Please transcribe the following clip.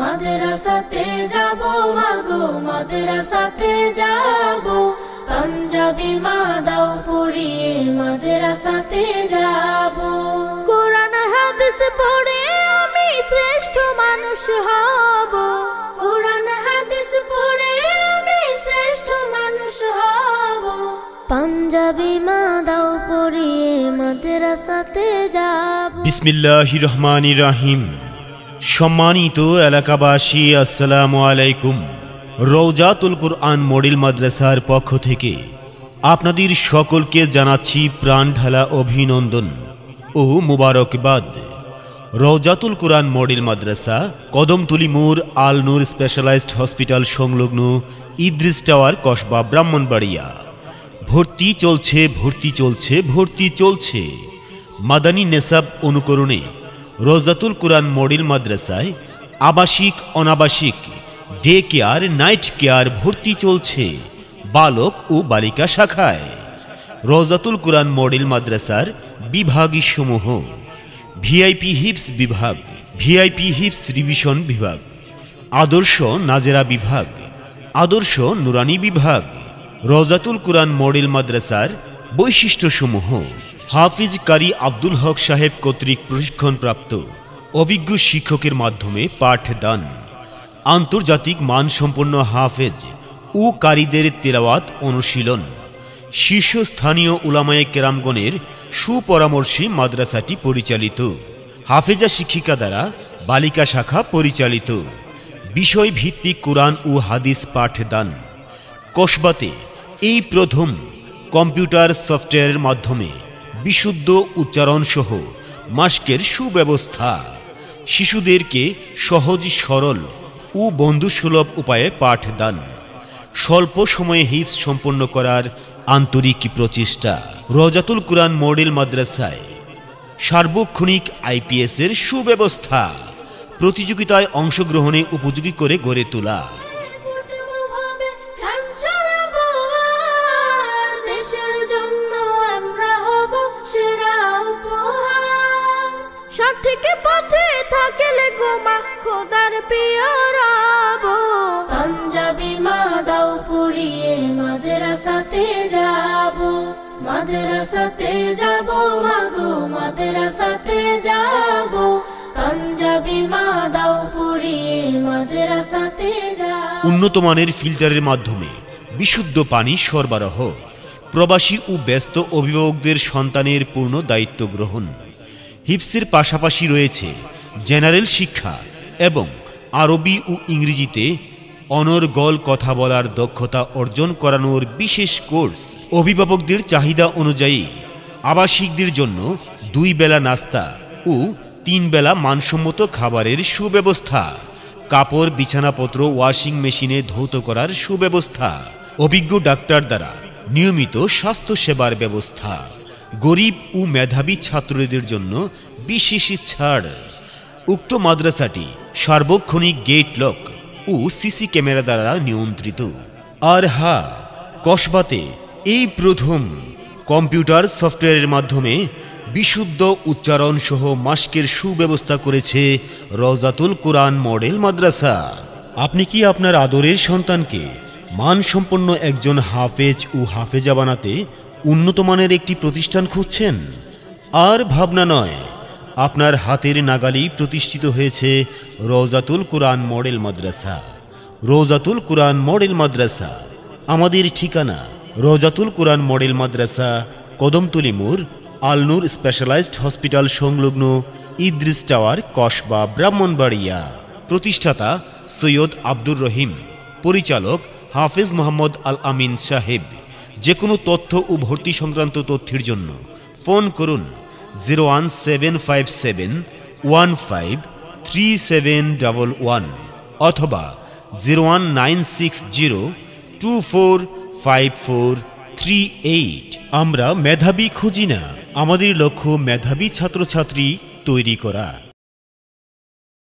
মাদ্রাসাতে যাব মাগো মাদ্রাসাতে যাব পাঞ্জাবি মা দাও পড়িয়ে মাদ্রাসাতে যাব কোরআন হাদিস পড়ে আমি শ্রেষ্ঠ মানুষ হব কোরআন হাদিস পড়ে আমি শ্রেষ্ঠ মানুষ হব পাঞ্জাবি মা দাও পড়িয়ে মাদ্রাসাতে যাব বিসমিল্লাহির রহমানির রহিম। সম্মানিত এলাকাবাসী, আসসালামু আলাইকুম। রওজাতুল কুরআন মডেল মাদ্রাসার পক্ষ থেকে আপনাদের সকলকে জানাচ্ছি প্রাণঢালা অভিনন্দন ও মুবারকবাদ। রওজাতুল কুরআন মডেল মাদ্রাসা কদমতলী মোড় আল নূর স্পেশালাইজড হসপিটাল সংলগ্ন ইদ্রিস টাওয়ার, কসবা, ব্রাহ্মণবাড়িয়া। ভর্তি চলছে মাদানী নেসাব অনুকরণে রওজাতুল কুরআন মডেল মাদ্রাসায় আবাসিক অনাবাসিক ডে কেয়ার, নাইট কেয়ার ভর্তি চলছে বালক ও বালিকা শাখায়। রওজাতুল কুরআন মডেল মাদ্রাসার বিভাগসমূহ: ভিআইপি হিফজ বিভাগ, ভিআইপি হিফজ রিভিশন বিভাগ, আদর্শ নাজেরা বিভাগ, আদর্শ নুরানি বিভাগ। রওজাতুল কুরআন মডেল মাদ্রাসার বৈশিষ্ট্যসমূহ: হাফিজ কারি আব্দুল হক সাহেব কর্তৃক প্রশিক্ষণপ্রাপ্ত অভিজ্ঞ শিক্ষকের মাধ্যমে পাঠদান, আন্তর্জাতিক মানসম্পন্ন হাফেজ ও কারীদের তেলাওয়াত অনুশীলন, শীর্ষস্থানীয় উলামায়ে কেরামগণের সুপরামর্শে মাদ্রাসাটি পরিচালিত। হাফেজা শিক্ষিকা দ্বারা বালিকা শাখা পরিচালিত। বিষয়ভিত্তিক কোরআন ও হাদিস পাঠদান। কসবাতে এই প্রথম কম্পিউটার সফটওয়্যারের মাধ্যমে বিশুদ্ধ উচ্চারণসহ মাস্কের সুব্যবস্থা। শিশুদেরকে সহজ সরল ও বন্ধুসুলভ উপায়ে পাঠদান। স্বল্প সময়ে হিফজ সম্পন্ন করার আন্তরিক প্রচেষ্টা। রওজাতুল কুরআন মডেল মাদ্রাসায় সার্বক্ষণিক আইপিএসের সুব্যবস্থা। প্রতিযোগিতায় অংশগ্রহণে উপযোগী করে গড়ে তোলা। সঠিক পথে থাকলে গোমা খোদার প্রিয় রব পাঞ্জাবি মা দাও পড়িয়ে মাদ্রাসাতে যাব মাদ্রাসাতে যাব মাগো মাদ্রাসাতে যাব পাঞ্জাবি মা দাও পড়িয়ে মাদ্রাসাতে যাব। উন্নত মানের ফিল্টারের মাধ্যমে বিশুদ্ধ পানি সরবরাহ। প্রবাসী ও ব্যস্ত অভিভাবকদের সন্তানের পূর্ণ দায়িত্ব গ্রহণ। হিফজের পাশাপাশি রয়েছে জেনারেল শিক্ষা এবং আরবি ও ইংরেজিতে অনর্গল কথা বলার দক্ষতা অর্জন করানোর বিশেষ কোর্স। অভিভাবকদের চাহিদা অনুযায়ী আবাসিকদের জন্য 2 বেলা নাস্তা ও 3 বেলা মানসম্মত খাবারের সুব্যবস্থা। কাপড় বিছানাপত্র ওয়াশিং মেশিনে ধৌত করার সুব্যবস্থা। অভিজ্ঞ ডাক্তার দ্বারা নিয়মিত স্বাস্থ্যসেবার ব্যবস্থা। গরিব ও মেধাবী ছাত্রদের জন্য বিশেষ ছাড়। উক্ত মাদ্রাসাটি সার্বক্ষণিক গেট লক ও সিসি ক্যামেরা দ্বারা নিয়ন্ত্রিত। আর হ্যাঁ, কসবাতে এই প্রথম কম্পিউটার সফটওয়্যারের মাধ্যমে বিশুদ্ধ উচ্চারণ সহ মাস্কের সুব্যবস্থা করেছে রওজাতুল কুরআন মডেল মাদ্রাসা। আপনি কি আপনার আদরের সন্তানকে মানসম্পন্ন একজন হাফেজ ও হাফেজা বানাতে উন্নত মানের একটি প্রতিষ্ঠান খুঁজছেন? আর ভাবনা নয়, আপনার হাতের নাগালেই প্রতিষ্ঠিত হয়েছে রওজাতুল কুরআন মডেল মাদ্রাসা। রওজাতুল কুরআন মডেল মাদ্রাসা আমাদের ঠিকানা: রওজাতুল কুরআন মডেল মাদ্রাসা, কদমতলী মোড়, আল নূর স্পেশালাইজড হসপিটাল সংলগ্ন ইদ্রিস টাওয়ার, কসবা, ব্রাহ্মণবাড়িয়া। প্রতিষ্ঠাতা সৈয়দ আব্দুর রহিম, পরিচালক হাফেজ মোহাম্মদ আল আমিন সাহেব। যে কোনো তথ্য ও ভর্তি সংক্রান্ত তথ্যের জন্য ফোন করুন 01757153711 অথবা 01960245438। আমরা মেধাবী খুঁজি না, আমাদের লক্ষ্য মেধাবী ছাত্রছাত্রী তৈরি করা।